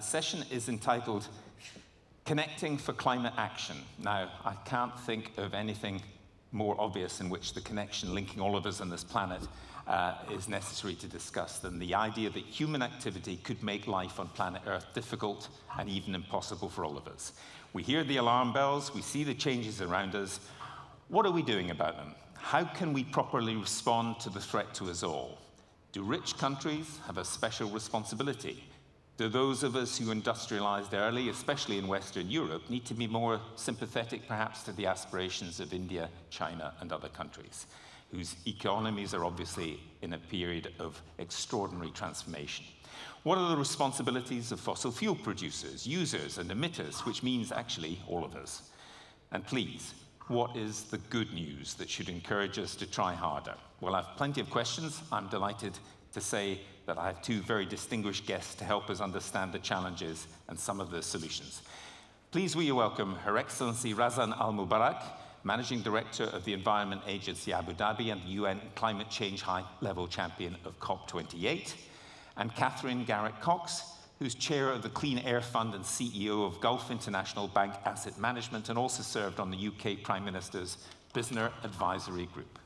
The session is entitled Connecting for Climate Action. Now, I can't think of anything more obvious in which the connection linking all of us on this planet is necessary to discuss than the idea that human activity could make life on planet Earth difficult and even impossible for all of us. We hear the alarm bells, we see the changes around us. What are we doing about them? How can we properly respond to the threat to us all? Do rich countries have a special responsibility? Do those of us who industrialized early, especially in Western Europe, need to be more sympathetic perhaps to the aspirations of India, China, and other countries, whose economies are obviously in a period of extraordinary transformation? What are the responsibilities of fossil fuel producers, users, and emitters, which means actually all of us? And please, what is the good news that should encourage us to try harder? Well, I have plenty of questions. I'm delighted to say that I have two very distinguished guests to help us understand the challenges and some of the solutions. Please will you welcome Her Excellency Razan Al Mubarak, Managing Director of the Environment Agency Abu Dhabi and the UN Climate Change High-Level Champion of COP28, and Katherine Garrett-Cox, who's Chair of the Clean Air Fund and CEO of Gulf International Bank Asset Management and also served on the UK Prime Minister's Business Advisory Group.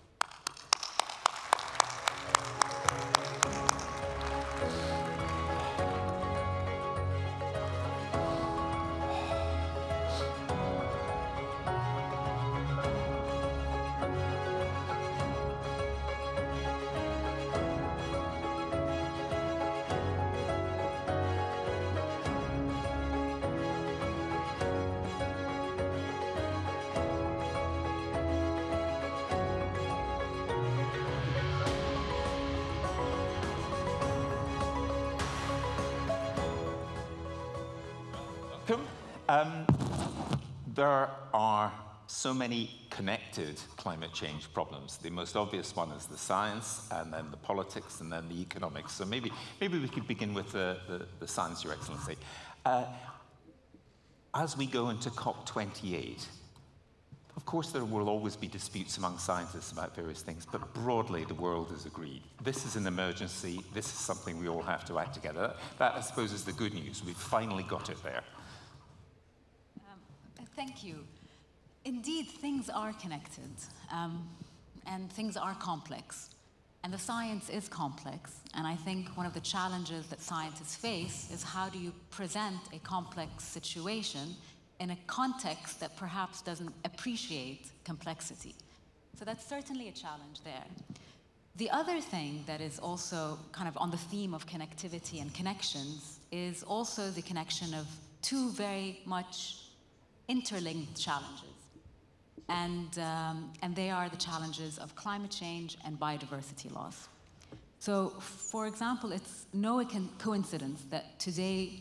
There are so many connected climate change problems. The most obvious one is the science, and then the politics, and then the economics. So maybe we could begin with the science, Your Excellency. As we go into COP28, of course there will always be disputes among scientists about various things, but broadly the world has agreed. This is an emergency. This is something we all have to act together. That, I suppose, is the good news. We've finally got it there. Thank you. Indeed, things are connected, and things are complex. And the science is complex. And I think one of the challenges that scientists face is how do you present a complex situation in a context that perhaps doesn't appreciate complexity. So that's certainly a challenge there. The other thing that is also kind of on the theme of connectivity and connections is also the connection of two very much interlinked challenges. And they are the challenges of climate change and biodiversity loss. So, for example, it's no coincidence that today,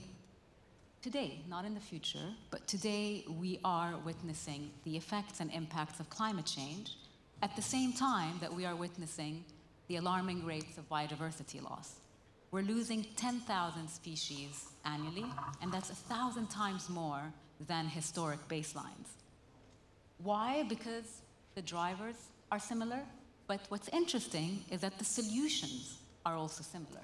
not in the future, but today we are witnessing the effects and impacts of climate change at the same time that we are witnessing the alarming rates of biodiversity loss. We're losing 10,000 species annually, and that's 1,000 times more than historic baselines. Why? Because the drivers are similar, but what's interesting is that the solutions are also similar.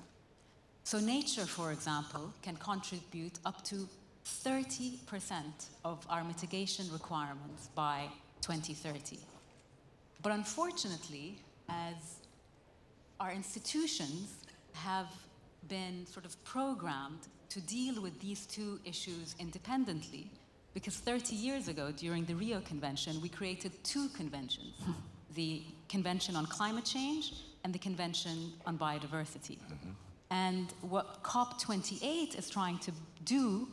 So nature, for example, can contribute up to 30% of our mitigation requirements by 2030. But unfortunately, as our institutions have been sort of programmed to deal with these two issues independently, because 30 years ago, during the Rio Convention, we created two conventions, the Convention on Climate Change and the Convention on Biodiversity. And what COP28 is trying to do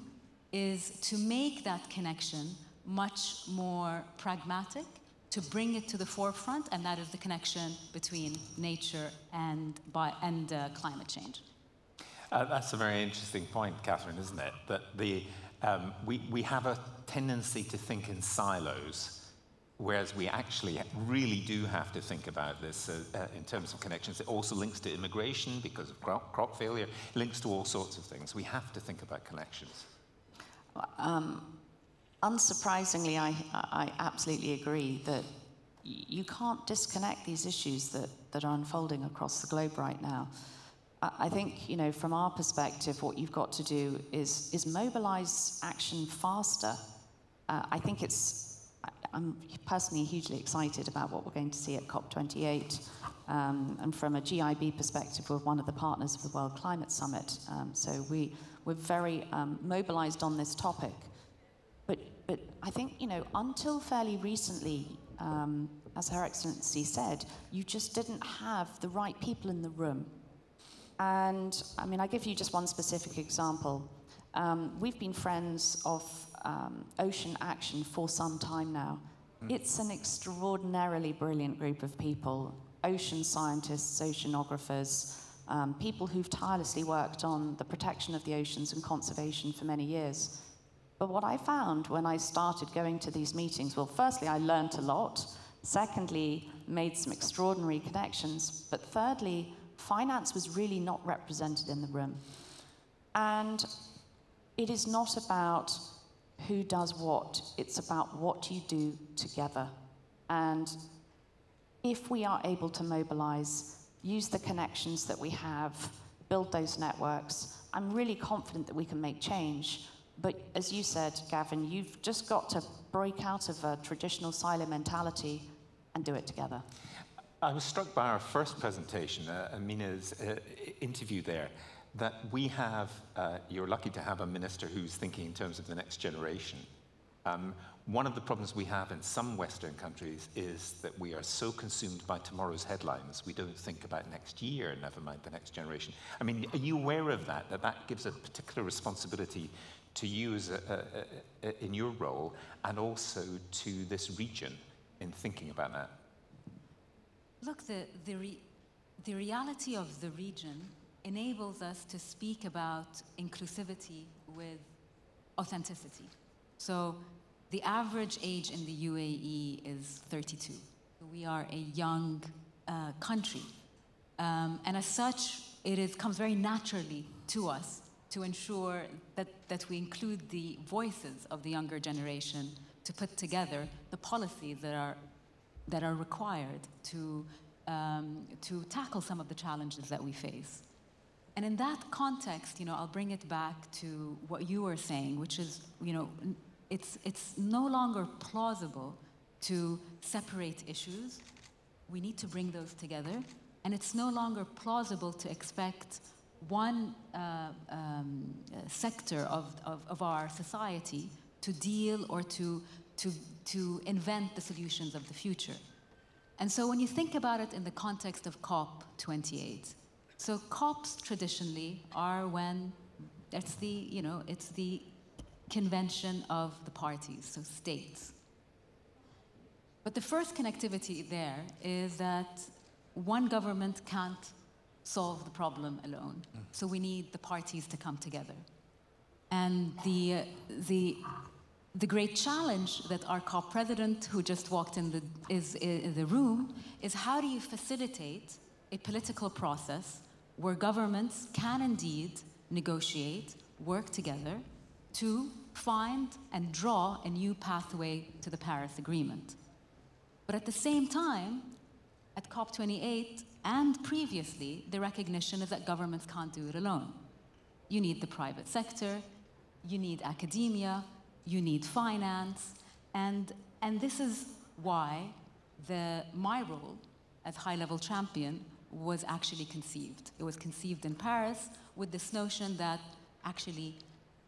is to make that connection much more pragmatic, to bring it to the forefront, and that is the connection between nature and climate change. That's a very interesting point, Katherine, isn't it? That we have a tendency to think in silos, whereas we actually really do have to think about this in terms of connections. It also links to immigration because of crop failure, links to all sorts of things. We have to think about connections. Unsurprisingly, I absolutely agree that you can't disconnect these issues that are unfolding across the globe right now. I think, from our perspective, what you've got to do is mobilize action faster. I think I'm personally hugely excited about what we're going to see at COP28. And from a GIB perspective, we're one of the partners of the World Climate Summit. So we're very mobilized on this topic. But I think, until fairly recently, as Her Excellency said, you just didn't have the right people in the room. And I give you just one specific example. We've been friends of Ocean Action for some time now. It's an extraordinarily brilliant group of people, ocean scientists, oceanographers, people who've tirelessly worked on the protection of the oceans and conservation for many years. But what I found when I started going to these meetings, well, firstly, I learned a lot. Secondly, made some extraordinary connections. But thirdly, finance was really not represented in the room. And it is not about who does what. It's about what you do together. And if we are able to mobilize, use the connections that we have, build those networks, I'm really confident that we can make change. But as you said, Gavin, you've just got to break out of a traditional silo mentality and do it together. I was struck by our first presentation, Amina's interview there, that we have, you're lucky to have a minister who's thinking in terms of the next generation. One of the problems we have in some Western countries is that we are so consumed by tomorrow's headlines, we don't think about next year, never mind the next generation. Are you aware of that that gives a particular responsibility to you as in your role, and also to this region in thinking about that? Look, the reality of the region enables us to speak about inclusivity with authenticity. So the average age in the UAE is 32. We are a young country. And as such, comes very naturally to us to ensure that we include the voices of the younger generation to put together the policies that are required to tackle some of the challenges that we face. And in that context, I'll bring it back to what you were saying, which is, it's no longer plausible to separate issues. We need to bring those together. And it's no longer plausible to expect one sector of our society to deal or to invent the solutions of the future. And so when you think about it in the context of COP28, so COPs traditionally are when it's the convention of the parties, so states. But the first connectivity there is that one government can't solve the problem alone. So we need the parties to come together. And the great challenge that our COP president, who just walked in the room, is how do you facilitate a political process where governments can indeed negotiate, work together to find and draw a new pathway to the Paris Agreement. But at the same time, at COP28 and previously, the recognition is that governments can't do it alone. You need the private sector, you need academia, you need finance, and this is why my role as high-level champion was actually conceived. It was conceived in Paris with this notion that actually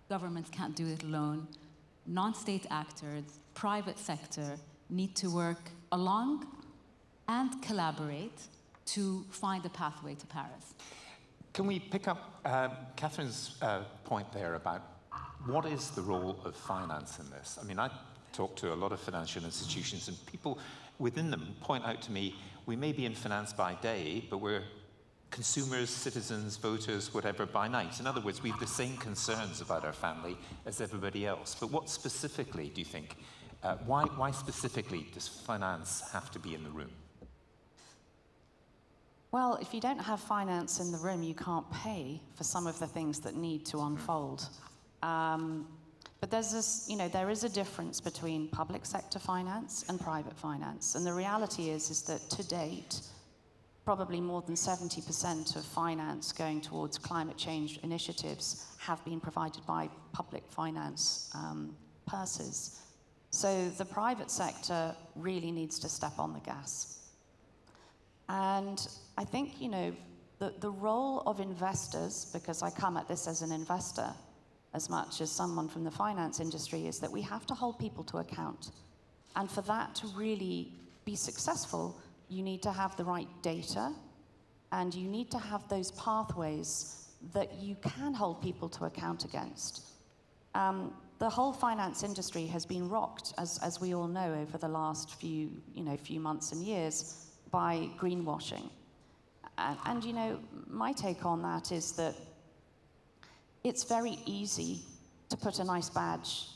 governments can't do it alone. Non-state actors, private sector need to work along and collaborate to find a pathway to Paris. Can we pick up Catherine's point there about what is the role of finance in this? I talk to a lot of financial institutions, and people within them point out to me, we may be in finance by day, but we're consumers, citizens, voters, whatever, by night. In other words, we have the same concerns about our family as everybody else. But what specifically do you think? Why specifically does finance have to be in the room? Well, if you don't have finance in the room, you can't pay for some of the things that need to unfold. But there's there is a difference between public sector finance and private finance. And the reality is that to date, probably more than 70% of finance going towards climate change initiatives have been provided by public finance purses. So the private sector really needs to step on the gas. And I think, you know, the role of investors, because I come at this as an investor as much as someone from the finance industry, is that we have to hold people to account. And for that to really be successful, you need to have the right data, and you need to have those pathways that you can hold people to account against. The whole finance industry has been rocked, as we all know, over the last few months and years by greenwashing. And you know, my take on that is that it's very easy to put a nice badge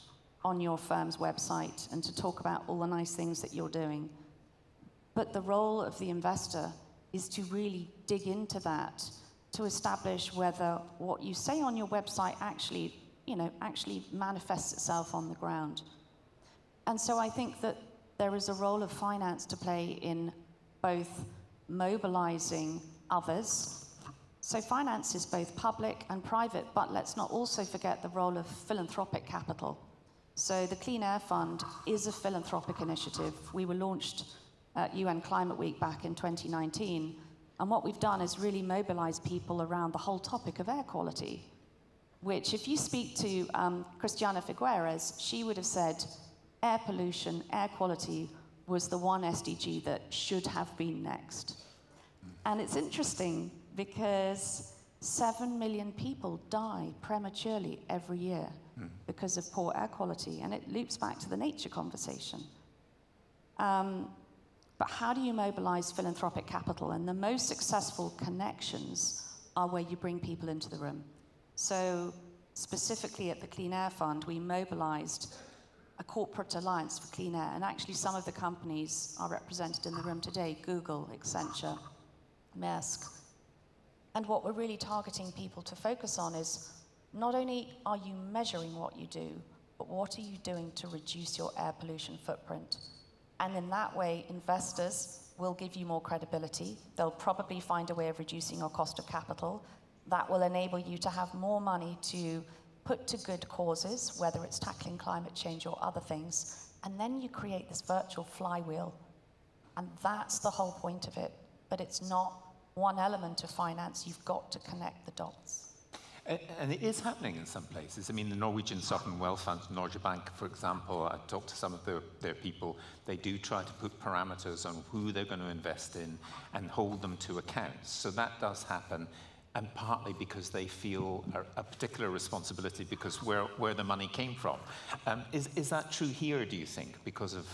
on your firm's website and to talk about all the nice things that you're doing. But the role of the investor is to really dig into that, to establish whether what you say on your website actually manifests itself on the ground. And so I think that there is a role of finance to play in both mobilizing others. So finance is both public and private, but let's not also forget the role of philanthropic capital. So the Clean Air Fund is a philanthropic initiative. We were launched at UN Climate Week back in 2019, and what we've done is really mobilize people around the whole topic of air quality, which if you speak to Christiana Figueres, she would have said air pollution, air quality was the one SDG that should have been next. And it's interesting because 7 million people die prematurely every year because of poor air quality, and it loops back to the nature conversation. But how do you mobilize philanthropic capital? And the most successful connections are where you bring people into the room. So specifically at the Clean Air Fund, we mobilized a corporate alliance for clean air, and actually some of the companies are represented in the room today: Google, Accenture, Maersk. And what we're really targeting people to focus on is not only are you measuring what you do, but what are you doing to reduce your air pollution footprint? And in that way, investors will give you more credibility. They'll probably find a way of reducing your cost of capital. That will enable you to have more money to put to good causes, whether it's tackling climate change or other things. And then you create this virtual flywheel. And that's the whole point of it. But it's not one element of finance. You've got to connect the dots. And it is happening in some places. I mean, the Norwegian Sovereign Wealth Fund, Norge Bank, for example, I've talked to some of their people. They do try to put parameters on who they're going to invest in and hold them to account. So that does happen, and partly because they feel a particular responsibility because where the money came from. Is that true here, do you think? Because of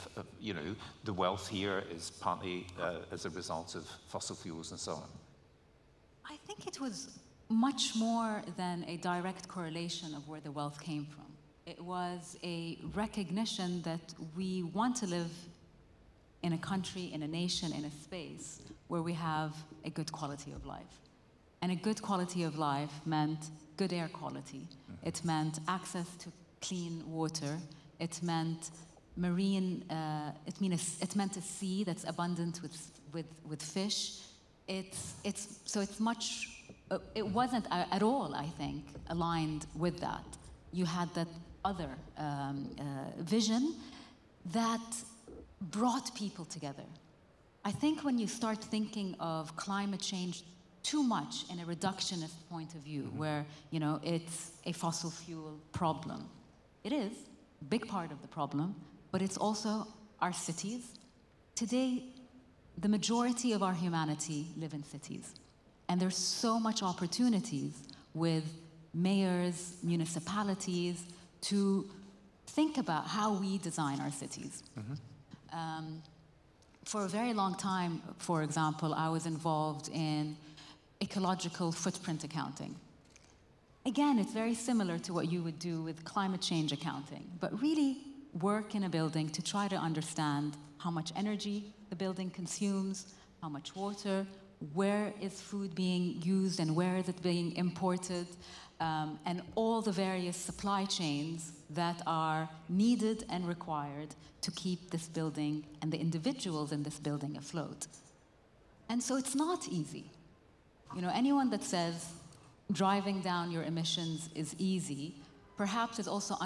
the wealth here is partly as a result of fossil fuels and so on? I think it was much more than a direct correlation of where the wealth came from. It was a recognition that we want to live in a country, in a nation, in a space where we have a good quality of life. And a good quality of life meant good air quality. It meant access to clean water. It meant marine, it meant a sea that's abundant with fish. It wasn't at all, I think, aligned with that. You had that other vision that brought people together. I think when you start thinking of climate change too much in a reductionist point of view, where it's a fossil fuel problem, it is a big part of the problem, but it's also our cities. Today, the majority of our humanity live in cities. And there's so much opportunities with mayors, municipalities, to think about how we design our cities. For a very long time, for example, I was involved in ecological footprint accounting. Again, it's very similar to what you would do with climate change accounting, but really work in a building to try to understand how much energy the building consumes, how much water, where is food being used and where is it being imported, and all the various supply chains that are needed and required to keep this building and the individuals in this building afloat. And so it's not easy. You know, anyone that says driving down your emissions is easy, perhaps is also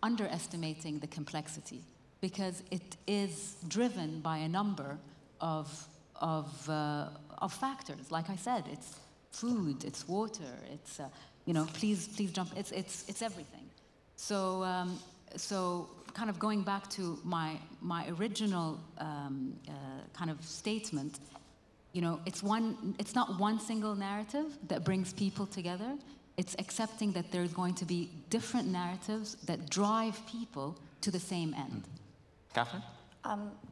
underestimating the complexity, because it is driven by a number of factors. Like I said, it's food, it's water, it's you know, please jump. It's everything. So so kind of going back to my original kind of statement. You know, it's not one single narrative that brings people together. It's accepting that there's going to be different narratives that drive people to the same end. Katherine?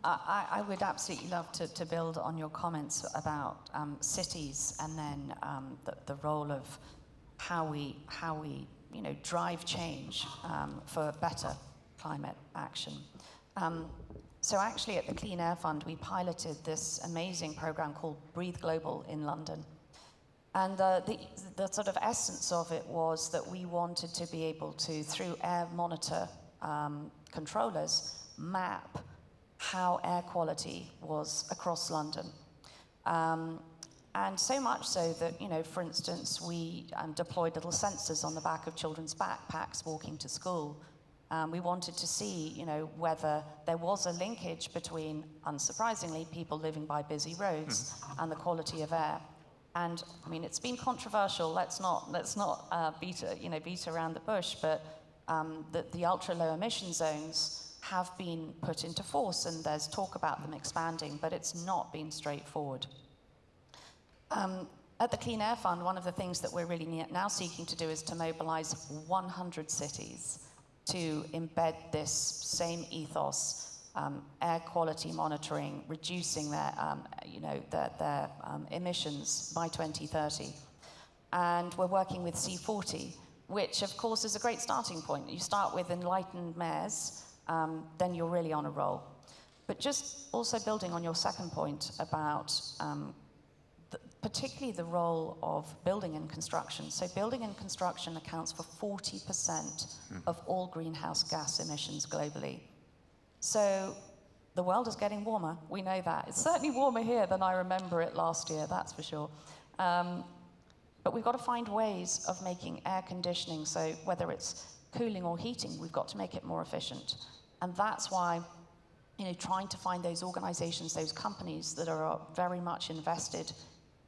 I would absolutely love to build on your comments about cities and then the role of how we you know, drive change for better climate action. So actually at the Clean Air Fund, we piloted this amazing program called Breathe Global in London. And the sort of essence of it was that we wanted to be able to, through air monitor controllers, map how air quality was across London. And so much so that, you know, for instance, we deployed little sensors on the back of children's backpacks walking to school. We wanted to see, you know, whether there was a linkage between, unsurprisingly, people living by busy roads and the quality of air. And I mean, it's been controversial. Let's not beat around the bush. But the ultra low emission zones have been put into force, and there's talk about them expanding, but it's not been straightforward. At the Clean Air Fund, one of the things that we're really now seeking to do is to mobilize 100 cities to embed this same ethos, air quality monitoring, reducing their emissions by 2030. And we're working with C40, which of course is a great starting point. You start with enlightened mayors, then you're really on a roll. But just also building on your second point about particularly the role of building and construction. So building and construction accounts for 40% of all greenhouse gas emissions globally. So the world is getting warmer, we know that. It's certainly warmer here than I remember it last year, that's for sure. But we've got to find ways of making air conditioning, so whether it's cooling or heating, we've got to make it more efficient. And that's why, you know, trying to find those organizations, those companies that are very much invested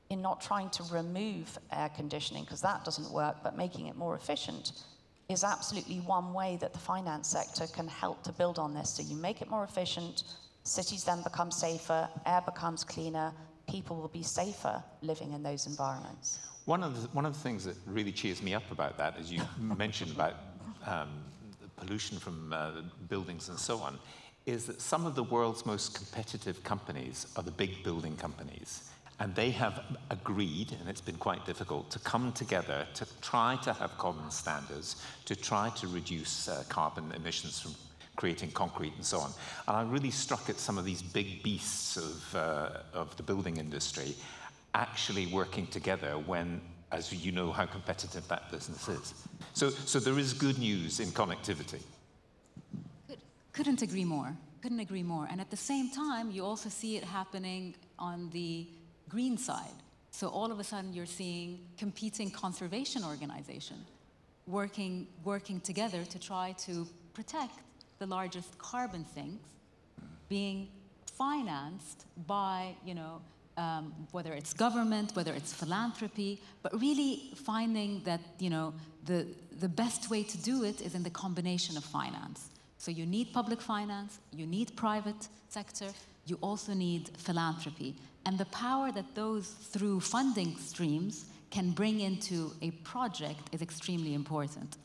in not trying to remove air conditioning, because that doesn't work, but making it more efficient is absolutely one way that the finance sector can help to build on this. So you make it more efficient, cities then become safer, air becomes cleaner, people will be safer living in those environments. One of the things that really cheers me up about that, as you mentioned about pollution from buildings and so on, is that some of the world's most competitive companies are the big building companies. And they have agreed, and it's been quite difficult, to come together to try to have common standards, to try to reduce carbon emissions from creating concrete and so on. And I'm really struck at some of these big beasts of the building industry actually working together when, as you know, how competitive that business is. So there is good news in connectivity. Couldn't agree more. Couldn't agree more. And at the same time, you also see it happening on the green side. So all of a sudden you're seeing competing conservation organizations working together to try to protect the largest carbon sinks, being financed by, you know, whether it's government, whether it's philanthropy, but really finding that, you know, the best way to do it is in the combination of finance. So you need public finance, you need private sector, you also need philanthropy. And the power that those through funding streams can bring into a project is extremely important.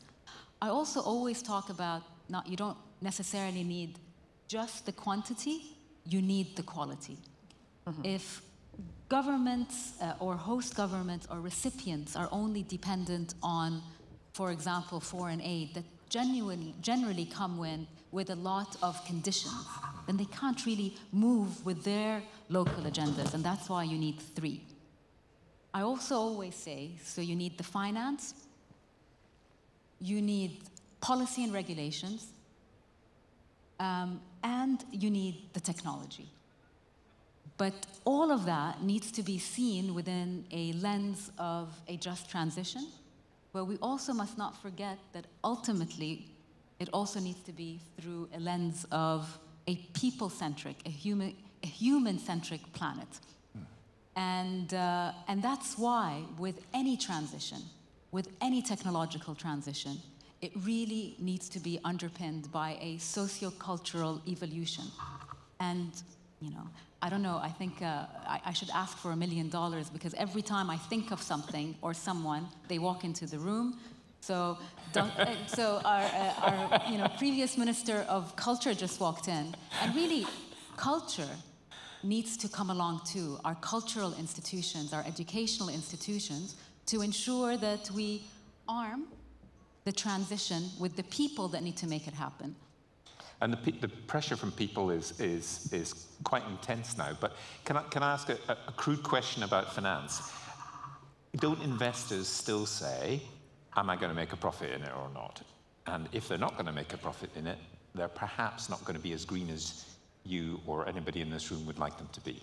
I also always talk about, you don't necessarily need just the quantity, you need the quality. If governments or host governments or recipients are only dependent on, for example, foreign aid that generally come with a lot of conditions, then they can't really move with their local agendas, and that's why you need three. I also always say, so you need the finance, you need policy and regulations, and you need the technology. But all of that needs to be seen within a lens of a just transition, where we also must not forget that ultimately it also needs to be through a lens of a people-centric, a human-centric planet. And that's why with any transition, with any technological transition, it really needs to be underpinned by a socio-cultural evolution. And, you know, I don't know, I think I should ask for $1 million, because every time I think of something or someone, they walk into the room. So, our previous Minister of Culture just walked in, and really, culture needs to come along too. Our cultural institutions, our educational institutions, to ensure that we arm the transition with the people that need to make it happen. And the pressure from people is quite intense now. But can I ask a crude question about finance? Don't investors still say, am I going to make a profit in it or not? And if they're not going to make a profit in it, they're perhaps not going to be as green as you or anybody in this room would like them to be.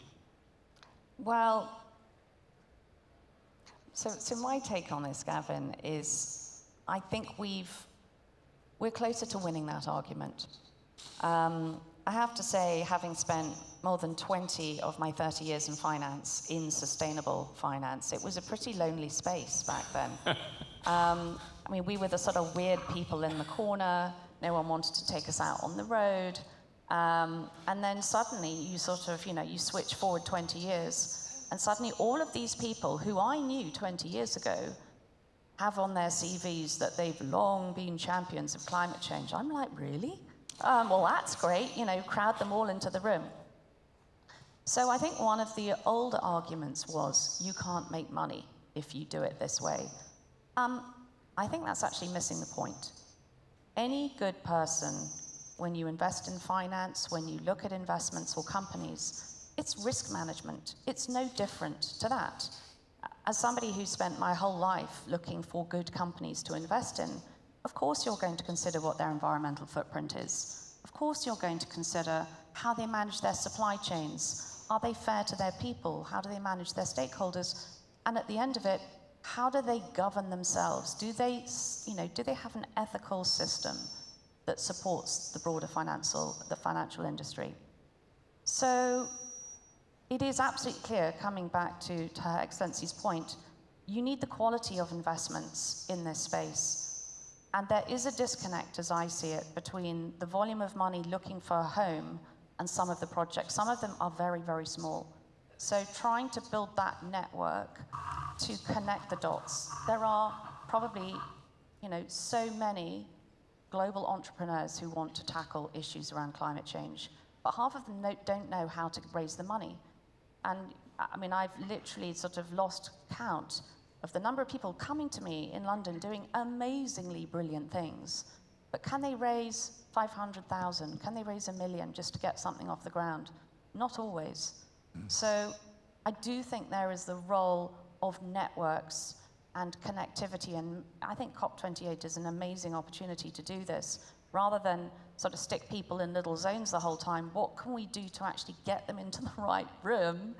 Well, so my take on this, Gavin, is I think we're closer to winning that argument. I have to say, having spent more than 20 of my 30 years in finance, in sustainable finance, it was a pretty lonely space back then. I mean, we were the sort of weird people in the corner. No one wanted to take us out on the road. And then suddenly you sort of, you switch forward 20 years, and suddenly all of these people who I knew 20 years ago have on their CVs that they've long been champions of climate change. I'm like, really? Well, that's great, crowd them all into the room. So I think one of the older arguments was, you can't make money if you do it this way. I think that's actually missing the point. Any good person, when you invest in finance, when you look at investments or companies, it's risk management. It's no different to that. As somebody who spent my whole life looking for good companies to invest in, of course you're going to consider what their environmental footprint is. Of course you're going to consider how they manage their supply chains. Are they fair to their people? How do they manage their stakeholders? And at the end of it, how do they govern themselves? Do they have an ethical system that supports the broader financial industry? So it is absolutely clear, coming back to Her Excellency's point, you need the quality of investments in this space. And there is a disconnect, as I see it, between the volume of money looking for a home and some of the projects. Some of them are very, very small. So trying to build that network to connect the dots. There are probably, so many global entrepreneurs who want to tackle issues around climate change, but half of them don't know how to raise the money. And I mean, I've literally sort of lost count of the number of people coming to me in London doing amazingly brilliant things, but can they raise 500,000? Can they raise $1 million just to get something off the ground? Not always. So I do think there is the role of networks and connectivity, and I think COP28 is an amazing opportunity to do this. Rather than sort of stick people in little zones the whole time, what can we do to actually get them into the right room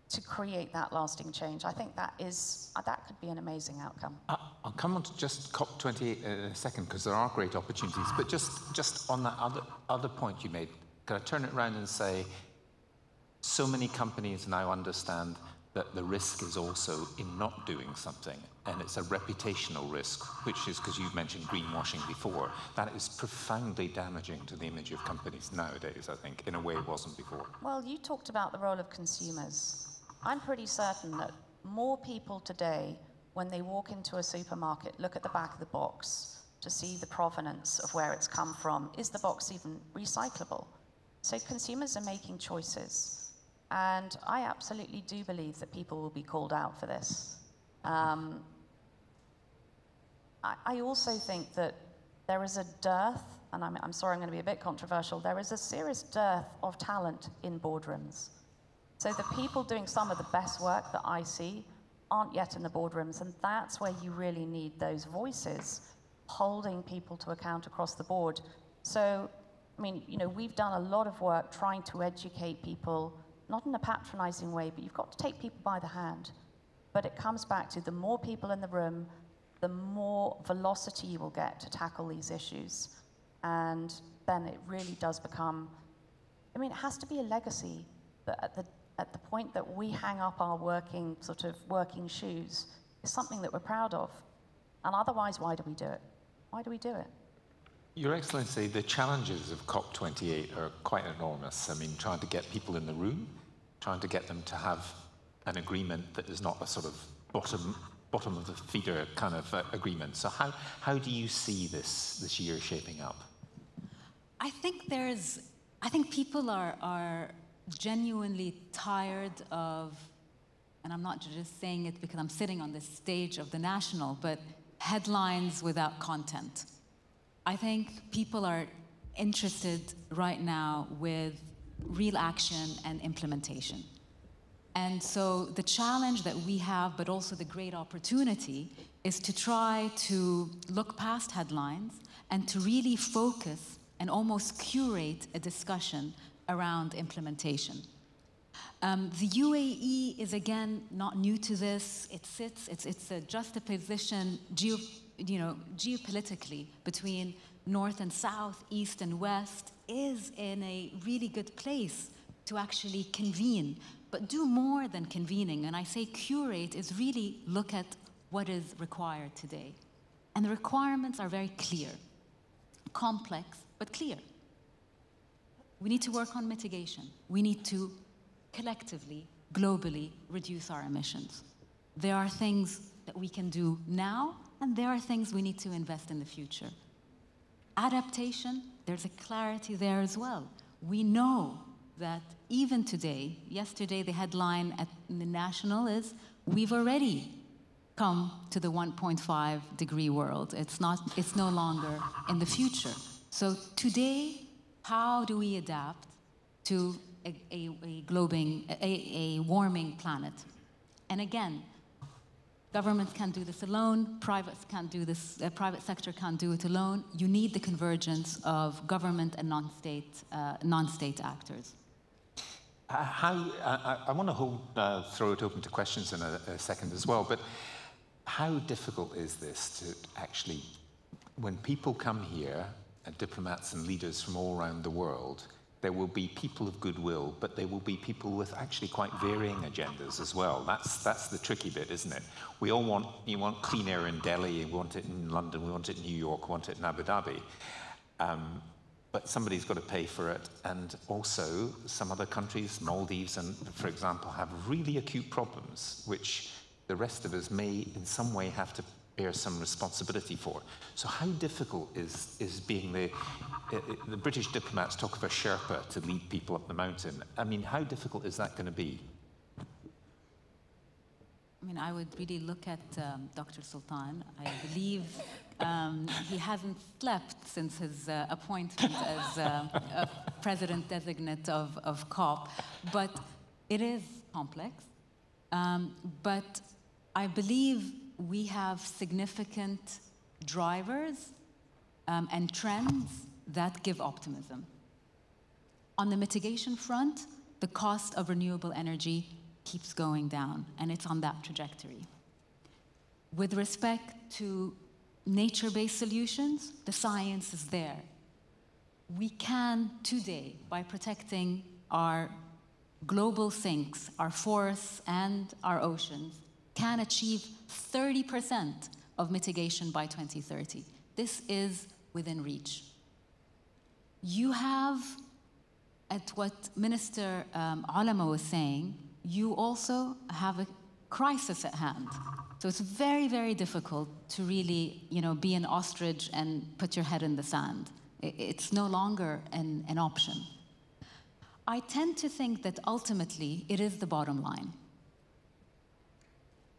to create that lasting change? I think that could be an amazing outcome. I'll come on to just COP28 in a second, because there are great opportunities. But just on that other point you made, can I turn it around and say, so many companies now understand that the risk is also in not doing something, and it's a reputational risk, which is, because you've mentioned greenwashing before, that is profoundly damaging to the image of companies nowadays, I think, in a way it wasn't before. Well, you talked about the role of consumers. I'm pretty certain that more people today, when they walk into a supermarket, look at the back of the box to see the provenance of where it's come from. Is the box even recyclable? So consumers are making choices. And I absolutely do believe that people will be called out for this. I also think that there is a dearth, and I'm sorry I'm going to be a bit controversial, there is a serious dearth of talent in boardrooms. So the people doing some of the best work that I see aren't yet in the boardrooms, and that's where you really need those voices holding people to account across the board. So, I mean, we've done a lot of work trying to educate people not in a patronizing way, but you've got to take people by the hand. But it comes back to the more people in the room, the more velocity you will get to tackle these issues. And then it really does become, I mean, it has to be a legacy that at the point that we hang up our working shoes is something that we're proud of. And otherwise, why do we do it? Why do we do it? Your Excellency, the challenges of COP28 are quite enormous. I mean, trying to get people in the room, trying to get them to have an agreement that is not a sort of bottom of the feeder kind of agreement. So how do you see this year shaping up? I think people are genuinely tired of, and I'm not just saying it because I'm sitting on this stage of the National, but headlines without content. I think people are interested right now with real action and implementation. And so the challenge that we have, but also the great opportunity, is to try to look past headlines and to really focus and almost curate a discussion around implementation. The UAE is, again, not new to this. It's a juxtaposition geopolitically between North and South, East and West, is in a really good place to actually convene, but do more than convening. And I say curate is really look at what is required today. And the requirements are very clear, complex, but clear. We need to work on mitigation. We need to collectively, globally, reduce our emissions. There are things that we can do now, and there are things we need to invest in the future. Adaptation, there's a clarity there as well. We know that even today, yesterday the headline at the National is, we've already come to the 1.5 degree world. It's no longer in the future. So today, how do we adapt to a warming planet? And again, governments can't do this alone, private sector can't do it alone. You need the convergence of government and non-state actors. I want to throw it open to questions in a second as well, but how difficult is this to actually, when people come here, diplomats and leaders from all around the world, there will be people of goodwill, but there will be people with actually quite varying agendas as well. That's the tricky bit, isn't it? We all want, you want clean air in Delhi, we want it in London, we want it in New York, we want it in Abu Dhabi. But somebody's got to pay for it. And also, some other countries, Maldives, and for example, have really acute problems, which the rest of us may in some way have to bear some responsibility for. So how difficult is being the British diplomats talk of a Sherpa to lead people up the mountain. I mean, how difficult is that going to be? I mean, I would really look at Dr. Sultan. I believe he hasn't slept since his appointment as a president-designate of COP. But it is complex. But I believe we have significant drivers and trends that give optimism. On the mitigation front, the cost of renewable energy keeps going down, and it's on that trajectory. With respect to nature-based solutions, the science is there. We can today, by protecting our global sinks, our forests and our oceans, can achieve 30% of mitigation by 2030. This is within reach. You have, at what Minister Alama was saying, you also have a crisis at hand. So it's very, very difficult to really, be an ostrich and put your head in the sand. It's no longer an option. I tend to think that ultimately it is the bottom line.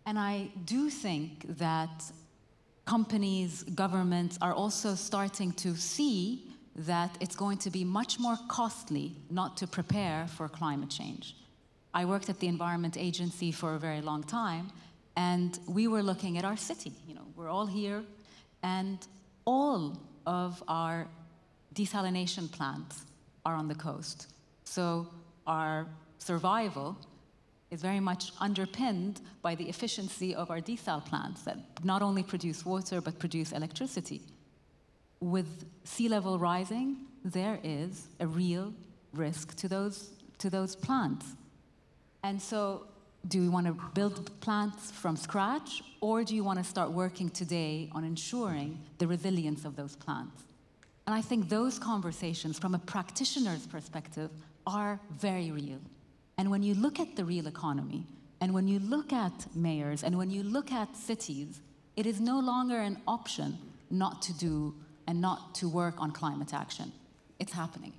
And I do think that companies, governments are also starting to see that it's going to be much more costly not to prepare for climate change. I worked at the Environment Agency for a very long time, and we were looking at our city. We're all here, and all of our desalination plants are on the coast. So our survival is very much underpinned by the efficiency of our desal plants that not only produce water but produce electricity. With sea level rising, there is a real risk to those plants. And so, do we want to build plants from scratch, or do you want to start working today on ensuring the resilience of those plants? And I think those conversations, from a practitioner's perspective, are very real. And when you look at the real economy, and when you look at mayors, and when you look at cities, it is no longer an option not to do and not to work on climate action. It's happening.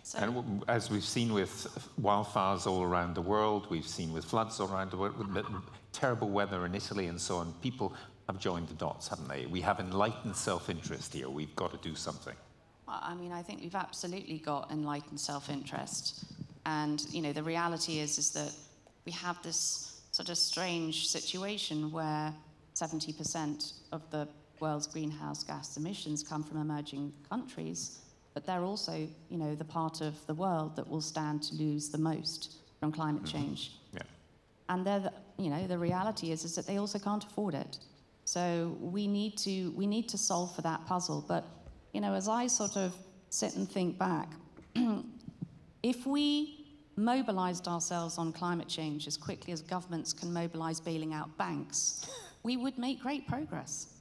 So, And as we've seen with wildfires all around the world, we've seen with floods all around the world, with terrible weather in Italy and so on, people have joined the dots, haven't they? We have enlightened self-interest here. We've got to do something. I mean, I think we've absolutely got enlightened self-interest. And, you know, the reality is that we have this sort of strange situation where 70% of the world's greenhouse gas emissions come from emerging countries, but they're also, you know, the part of the world that will stand to lose the most from climate change. Yeah. And you know, the reality is that they also can't afford it. So we need to solve for that puzzle. But, you know, as I sort of sit and think back, if we mobilized ourselves on climate change as quickly as governments can mobilize bailing out banks, we would make great progress.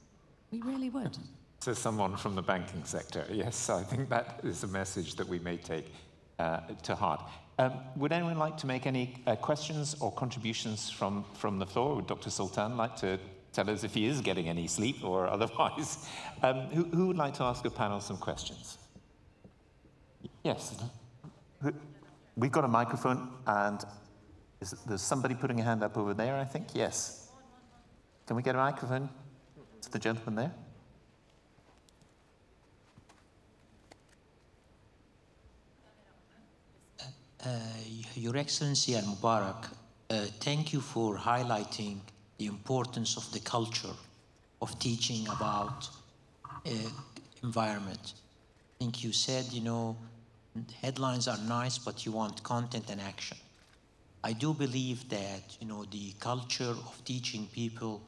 We really would. To someone from the banking sector, yes, I think that is a message that we may take to heart. Would anyone like to make any questions or contributions from the floor? Would Dr. Sultan like to tell us if he is getting any sleep or otherwise? Who would like to ask a panel some questions? Yes. We've got a microphone, and there's somebody putting a hand up over there, I think. Yes. Can we get a microphone to the gentleman there? Your Excellency and Mubarak, thank you for highlighting the importance of the culture of teaching about environment. I think you said, you know, headlines are nice, but you want content and action. I do believe that, you know, the culture of teaching people,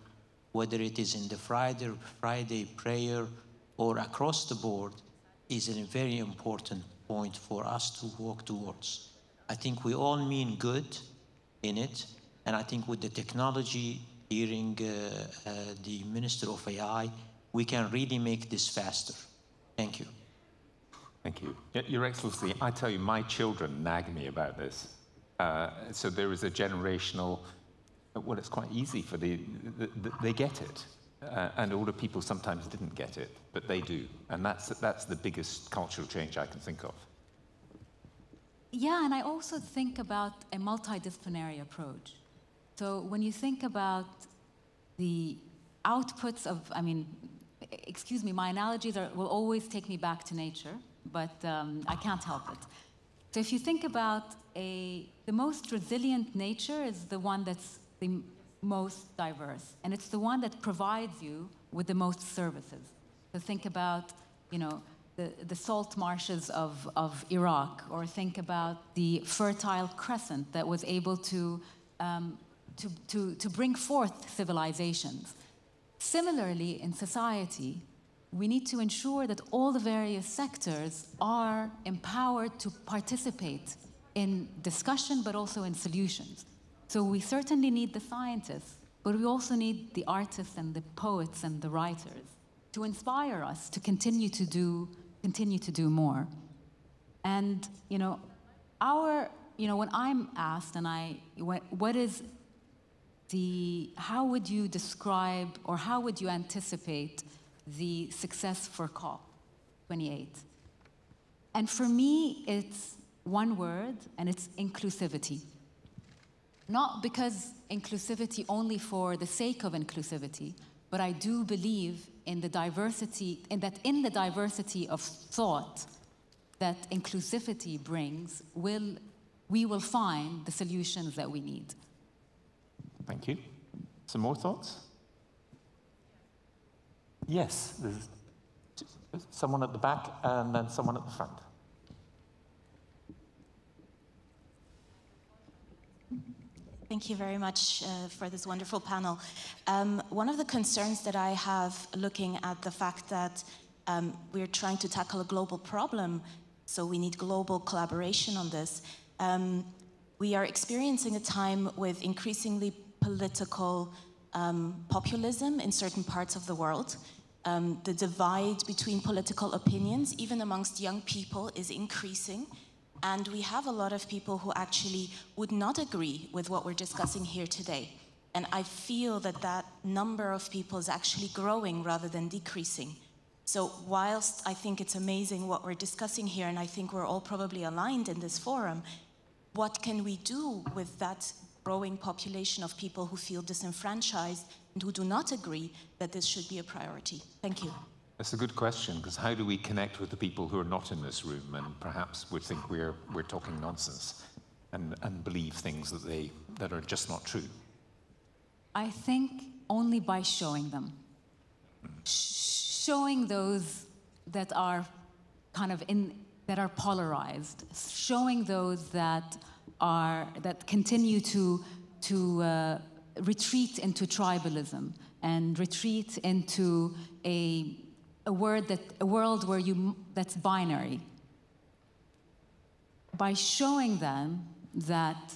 whether it is in the Friday prayer or across the board, is a very important point for us to work towards. I think we all mean good in it, and I think with the technology, hearing the Minister of AI, we can really make this faster. Thank you. Thank you. Your Excellency, I tell you, my children nag me about this. So there is a generational, well, it's quite easy for they get it. And older people sometimes didn't get it, but they do. And that's the biggest cultural change I can think of. Yeah, and I also think about a multidisciplinary approach. So when you think about the outputs of, I mean, excuse me, my analogies will always take me back to nature, but I can't help it. So if you think about the most resilient nature is the one that's the most diverse, and it's the one that provides you with the most services. So think about, you know, the salt marshes of Iraq, or think about the fertile crescent that was able to bring forth civilizations. Similarly, in society, we need to ensure that all the various sectors are empowered to participate in discussion, but also in solutions. So we certainly need the scientists, but we also need the artists and the poets and the writers to inspire us to continue to do more. And, you know, when I'm asked, how would you describe or how would you anticipate the success for COP28? And for me, it's one word, and it's inclusivity. Not because inclusivity only for the sake of inclusivity, but I do believe in the diversity, in the diversity of thought that inclusivity brings, we will find the solutions that we need. Thank you. Some more thoughts? Yes, there's someone at the back and then someone at the front. Thank you very much for this wonderful panel. One of the concerns that I have looking at the fact that we're trying to tackle a global problem, so we need global collaboration on this. We are experiencing a time with increasingly political populism in certain parts of the world. The divide between political opinions, even amongst young people, is increasing. And we have a lot of people who actually would not agree with what we're discussing here today. And I feel that that number of people is actually growing rather than decreasing. So whilst I think it's amazing what we're discussing here, and I think we're all probably aligned in this forum, what can we do with that growing population of people who feel disenfranchised and who do not agree that this should be a priority? Thank you. That's a good question, because how do we connect with the people who are not in this room and perhaps would think we're talking nonsense and believe things that are just not true? I think only by showing them. Showing those that are kind of that are polarized, showing those that continue to retreat into tribalism and retreat into a world where that's binary. By showing them that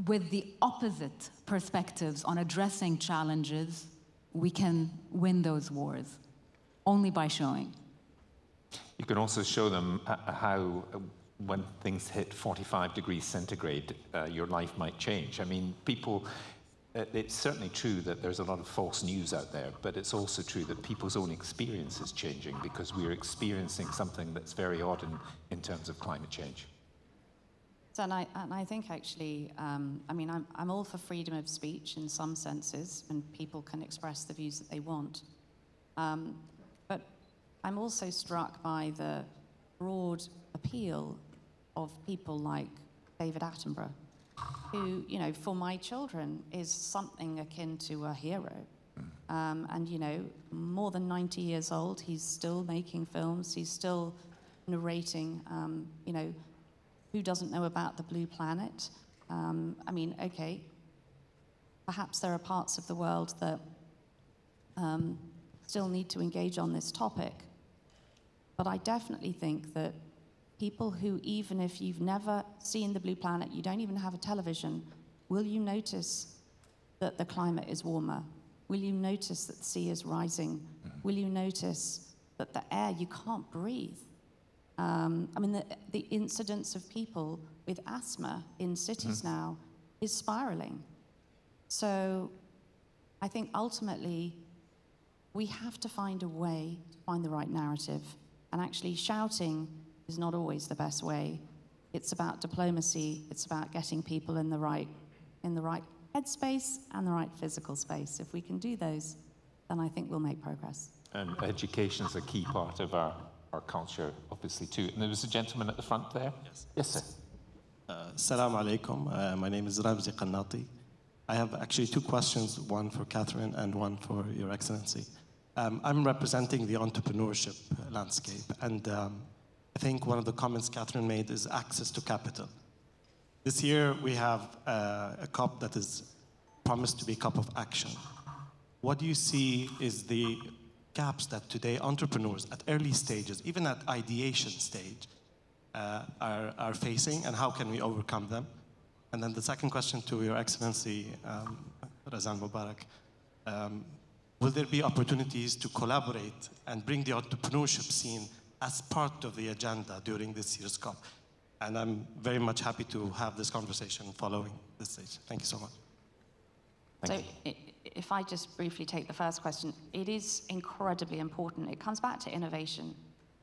with the opposite perspectives on addressing challenges, we can win those wars, only by showing. You can also show them how, when things hit 45 degrees centigrade, your life might change. I mean, it's certainly true that there's a lot of false news out there, but it's also true that people's own experience is changing because we're experiencing something that's very odd in terms of climate change. So, and I think actually, I mean, I'm all for freedom of speech in some senses, and people can express the views that they want. But I'm also struck by the broad appeal of people like David Attenborough, who, you know, for my children is something akin to a hero. And, you know, more than 90 years old, he's still making films, he's still narrating, you know, who doesn't know about the Blue Planet? I mean, okay, perhaps there are parts of the world that still need to engage on this topic, but I definitely think that people who, even if you've never seen the Blue Planet, you don't even have a television, will you notice that the climate is warmer? Will you notice that the sea is rising? Will you notice that the air, you can't breathe? I mean, the incidence of people with asthma in cities now is spiraling. So I think ultimately we have to find a way to find the right narrative. And actually shouting is not always the best way. It's about diplomacy. It's about getting people in the right headspace and the right physical space. If we can do those, then I think we'll make progress. And education is a key part of our culture, obviously, too. And there was a gentleman at the front there. Yes, yes sir. Assalamu alaikum. My name is Ramzi Qannati. I have actually two questions, one for Katherine and one for Your Excellency. I'm representing the entrepreneurship landscape, and I think one of the comments Katherine made is access to capital. This year we have a COP that is promised to be a COP of action. What do you see is the gaps that today entrepreneurs at early stages, even at ideation stage, are facing, and how can we overcome them? And then the second question to Your Excellency, Razan Mubarak, will there be opportunities to collaborate and bring the entrepreneurship scene as part of the agenda during this year's COP? And I'm very much happy to have this conversation following this stage. Thank you so much. Thank you. If I just briefly take the first question, it is incredibly important. It comes back to innovation,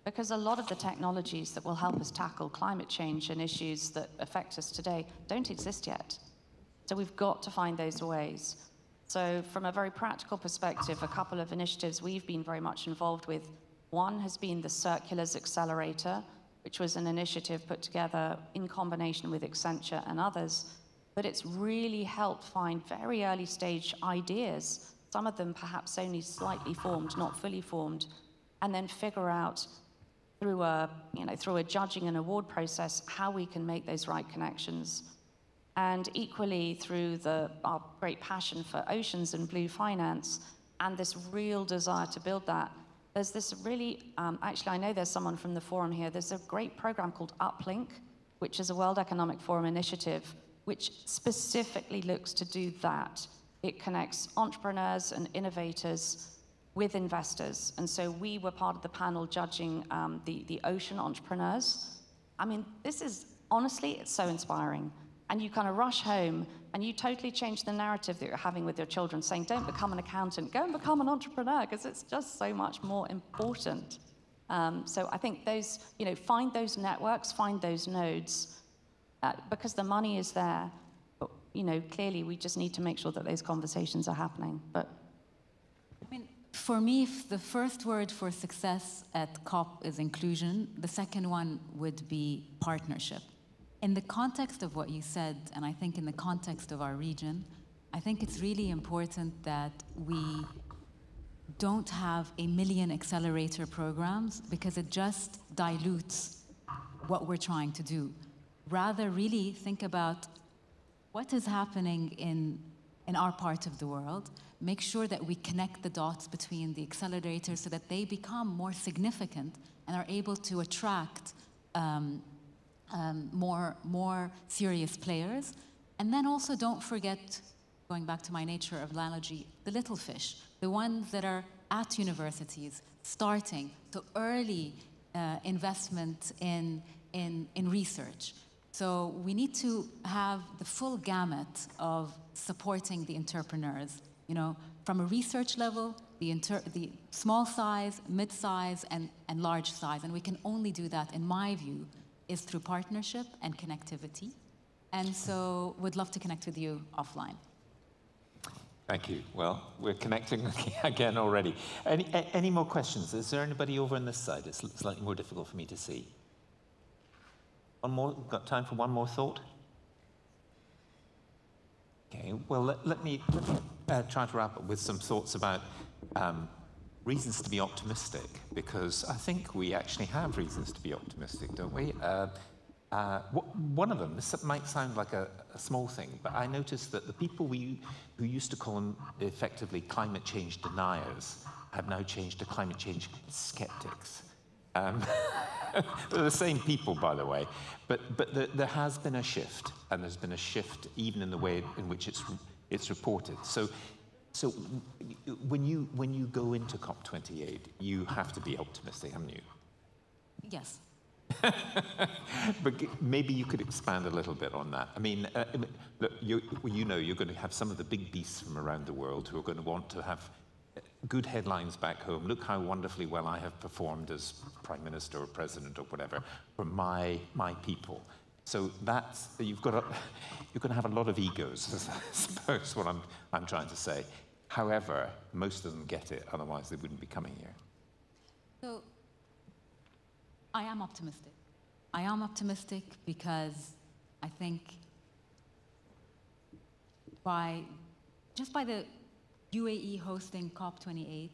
because a lot of the technologies that will help us tackle climate change and issues that affect us today don't exist yet. So we've got to find those ways. So from a very practical perspective, a couple of initiatives we've been very much involved with. One has been the Circulars Accelerator, which was an initiative put together in combination with Accenture and others. But it's really helped find very early stage ideas, some of them perhaps only slightly formed, not fully formed, and then figure out through a judging and award process how we can make those right connections. And equally, through our great passion for oceans and blue finance, and this real desire to build that, there's this really, actually, I know there's someone from the forum here, there's a great program called Uplink, which is a World Economic Forum initiative, which specifically looks to do that. It connects entrepreneurs and innovators with investors. And so we were part of the panel judging the ocean entrepreneurs. I mean, this is, honestly, it's so inspiring. And you kind of rush home and you totally change the narrative that you're having with your children, saying, don't become an accountant, go and become an entrepreneur, because it's just so much more important. So I think those, find those networks, find those nodes, because the money is there. But, clearly we just need to make sure that those conversations are happening. But I mean, for me, if the first word for success at COP is inclusion, the second one would be partnership. In the context of what you said, and I think in the context of our region, I think it's really important that we don't have a million accelerator programs, because it just dilutes what we're trying to do. Rather, really think about what is happening in our part of the world, make sure that we connect the dots between the accelerators so that they become more significant and are able to attract more serious players. And then also don't forget, going back to my nature of analogy, the little fish, the ones that are at universities, starting, so early investment in research. So we need to have the full gamut of supporting the entrepreneurs, from a research level, the small size, mid-size, and large size. And we can only do that, in my view, is through partnership and connectivity. And so would love to connect with you offline. Thank you. Well, we're connecting again already. Any more questions? Is there anybody over on this side? It's slightly more difficult for me to see. One more, got time for one more thought? Okay, well, let me try to wrap up with some thoughts about reasons to be optimistic, because I think we actually have reasons to be optimistic, don't we? One of them, this might sound like a small thing, but I noticed that the people who used to call them effectively climate change deniers have now changed to climate change skeptics. They're the same people, by the way, but there has been a shift, and there's been a shift even in the way in which it's reported. So when you go into COP28, you have to be optimistic, haven't you? Yes. But maybe you could expand a little bit on that. I mean, look, you're going to have some of the big beasts from around the world who are going to want to have good headlines back home. Look how wonderfully well I have performed as Prime Minister or President or whatever for my people. So that's, you're going to have a lot of egos, I suppose, what I'm trying to say. However, most of them get it, otherwise they wouldn't be coming here. So, I am optimistic. I am optimistic because I think just by the UAE hosting COP28,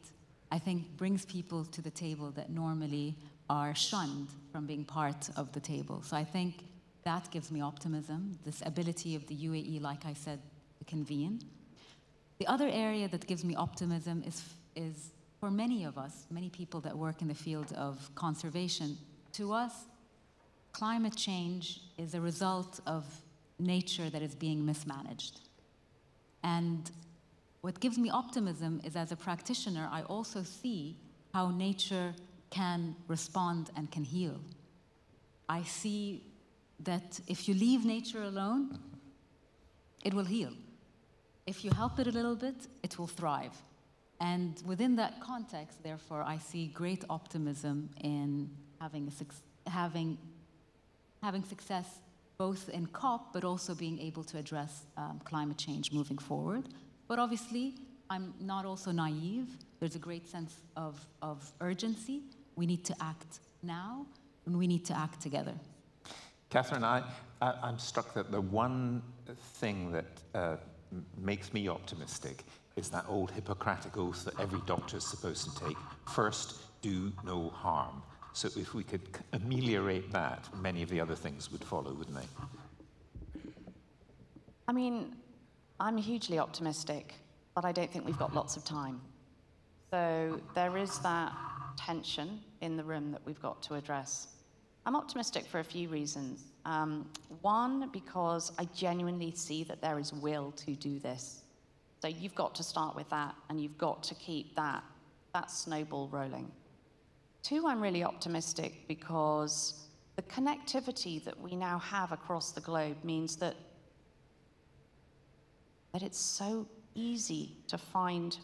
I think brings people to the table that normally are shunned from being part of the table. So I think that gives me optimism, this ability of the UAE, like I said, to convene. The other area that gives me optimism is for many of us, many people that work in the field of conservation, to us, climate change is a result of nature that is being mismanaged. And what gives me optimism is, as a practitioner, I also see how nature can respond and can heal. I see that if you leave nature alone, it will heal. If you help it a little bit, it will thrive. And within that context, therefore, I see great optimism in having success both in COP, but also being able to address climate change moving forward. But obviously, I'm not also naive. There's a great sense of urgency. We need to act now, and we need to act together. Katherine, I'm struck that the one thing that makes me optimistic is that old Hippocratic oath that every doctor is supposed to take. First, do no harm. So if we could ameliorate that, many of the other things would follow, wouldn't they? I mean, I'm hugely optimistic, but I don't think we've got lots of time. So there is that tension in the room that we've got to address. I'm optimistic for a few reasons. One, because I genuinely see that there is will to do this. So you've got to start with that, and you've got to keep that snowball rolling. Two, I'm really optimistic because the connectivity that we now have across the globe means that it's so easy to find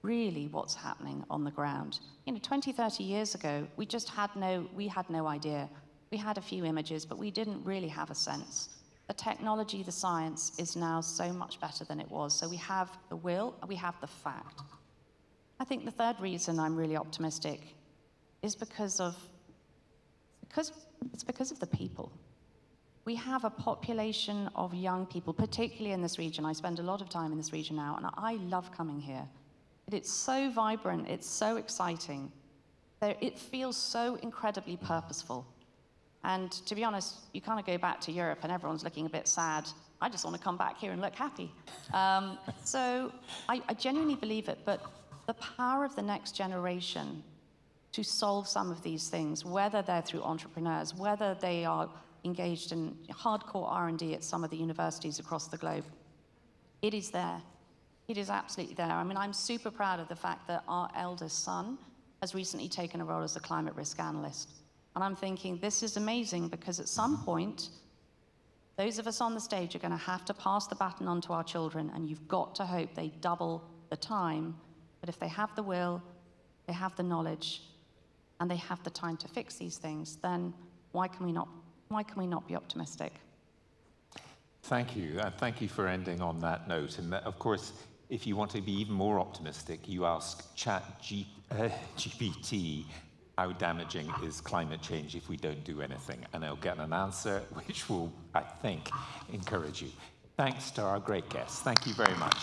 really what's happening on the ground. 20, 30 years ago, we had no idea. We had a few images, but we didn't really have a sense. The technology, the science is now so much better than it was. So we have the will, we have the fact. I think the third reason I'm really optimistic is because of the people. We have a population of young people, particularly in this region. I spend a lot of time in this region now, and I love coming here. It's so vibrant, it's so exciting. It feels so incredibly purposeful. And to be honest, you kind of go back to Europe and everyone's looking a bit sad. I just want to come back here and look happy. So I genuinely believe it, but the power of the next generation to solve some of these things, whether they're through entrepreneurs, whether they are engaged in hardcore R&D at some of the universities across the globe, it is there. It is absolutely there. I mean, I'm super proud of the fact that our eldest son has recently taken a role as a climate risk analyst. And I'm thinking, this is amazing, because at some point, those of us on the stage are going to have to pass the baton on to our children, and you've got to hope they double the time. But if they have the will, they have the knowledge, and they have the time to fix these things, then why can we not be optimistic? Thank you. Thank you for ending on that note. And of course, if you want to be even more optimistic, you ask GPT, how damaging is climate change if we don't do anything? And I'll get an answer which will, I think, encourage you. Thanks to our great guests. Thank you very much.